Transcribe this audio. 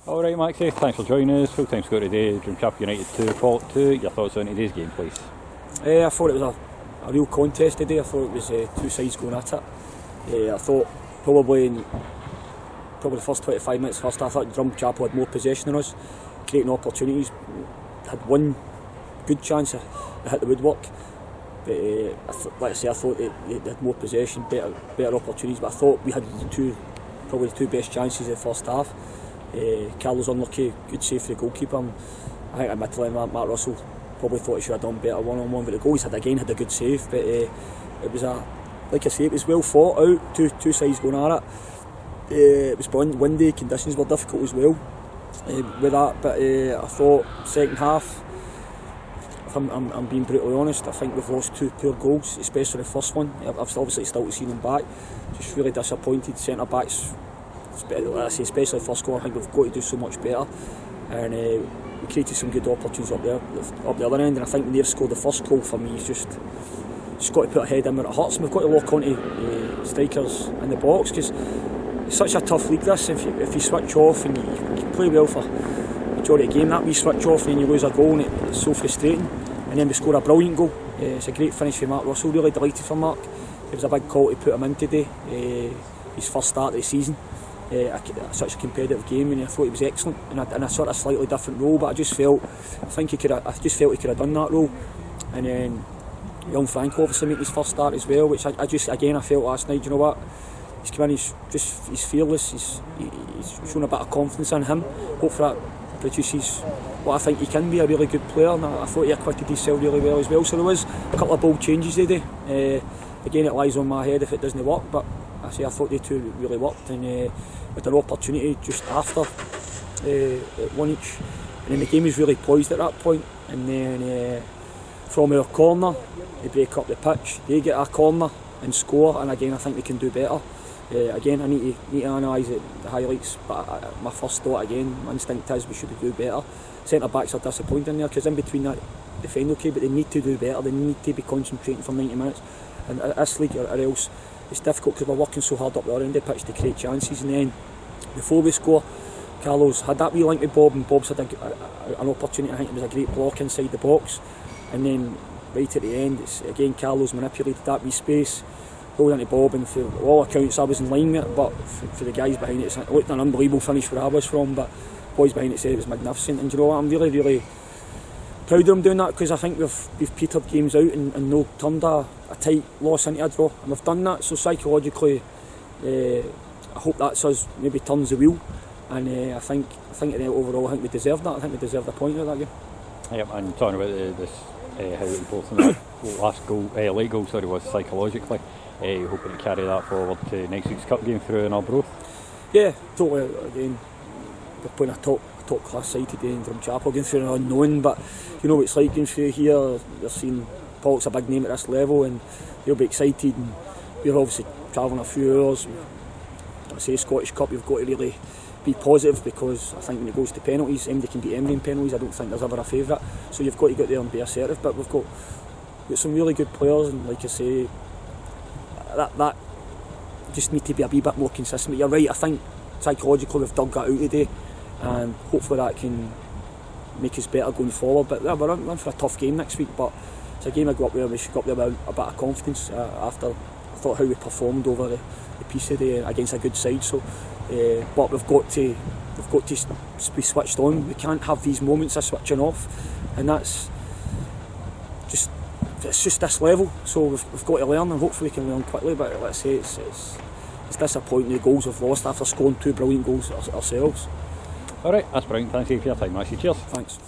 Alright Maxi, thanks for joining us. Full time score today, Drumchapel United 2, Port 2. Your thoughts on today's game please? I thought it was a real contest today. I thought it was two sides going at it. I thought probably the first 25 minutes first half, I thought Drumchapel had more possession than us, creating opportunities. Had one good chance, they hit the woodwork. But like I say, I thought they had more possession, better opportunities. But I thought we had probably the two best chances in the first half. Carlos unlucky, good save for the goalkeeper. I think admittedly Mark Russell probably thought he should have done better one-on-one, but the goal had a good save. But it was like I say, it was well fought out, two sides going at it. It was windy, conditions were difficult as well with that. But I thought second half, if I'm being brutally honest, I think we've lost two poor goals, especially the first one. I've obviously still seen them back. Just really disappointed. Centre backs, especially the first goal, I think we've got to do so much better. And we created some good opportunities up the other end. And I think when they've scored the first goal, for me, it's just got to put a head in where it hurts. And we've got to lock onto strikers in the box, because it's such a tough league this. If you switch off and you play well for the majority of the game, that wee switch off and then you lose a goal, and it's so frustrating. And then we score a brilliant goal. It's a great finish for Mark Russell. Really delighted for Mark. It was a big call to put him in today. His first start of the season. Such a competitive game, and I thought he was excellent in a sort of slightly different role. But I just felt he could have done that role. And then young Frank obviously making his first start as well, which I felt last night. You know what? He's come in. He's fearless. He's shown a bit of confidence in him. Hopefully that produces what I think he can be, a really good player. And I thought he acquitted himself really well as well. So there was a couple of bold changes today. Again, it lies on my head if it doesn't work, but I thought they two really worked, and with an opportunity just after at one each, and then the game was really poised at that point. And then from our corner, they break up the pitch, they get a corner and score. And again, I think they can do better. Again, I need to analyse the highlights, but my first thought again, my instinct is we should do better. Centre backs are disappointing there, because in between that defend okay, but they need to do better. They need to be concentrating for 90 minutes. And this league, or else it's difficult, because we're working so hard up the other end of the pitch to create chances. And then before we score, Carlos had that wee link with Bob, and Bob's had an opportunity. I think it was a great block inside the box. And then right at the end, it's again Carlos manipulated that wee space, rolled into Bob, and for all accounts I was in line with it, but for the guys behind it, it looked an unbelievable finish where I was from. But boys behind it said it was magnificent. And you know what, I'm really, really proud of them doing that, because I think we've petered games out and no turned a tight loss into a draw, and we've done that. So psychologically, I hope that's us maybe turns the wheel, and I think overall I think we deserved that. I think we deserved a point out of that game. Yep, and talking about this, how important that last goal, late goal, was psychologically. Hoping to carry that forward to next week's cup game through in Arbroath. Yeah, totally. Again, we're playing a top class side today in Drumchapel, going through an unknown, but you know what it's like going through here. You're seeing Paul's a big name at this level, and they'll be excited, and we're obviously travelling a few hours. I say Scottish Cup, you've got to really be positive, because I think when it goes to penalties, anybody can beat anybody in penalties. I don't think there's ever a favourite, so you've got to get there and be assertive. But we've got some really good players, and like I say, that just need to be a wee bit more consistent. But you're right, I think psychologically we've dug that out today, and hopefully that can make us better going forward. But we're in for a tough game next week, but it's a game I go up where we should go up there with a bit of confidence after I thought how we performed over the piece today against a good side. So but we've got to be switched on. We can't have these moments of switching off, and it's just this level. So we've got to learn, and hopefully we can learn quickly. But let's say it's disappointing the goals we've lost after scoring two brilliant goals ourselves. Alright, that's brilliant. Thank you for your time, Maxi. Cheers. Thanks.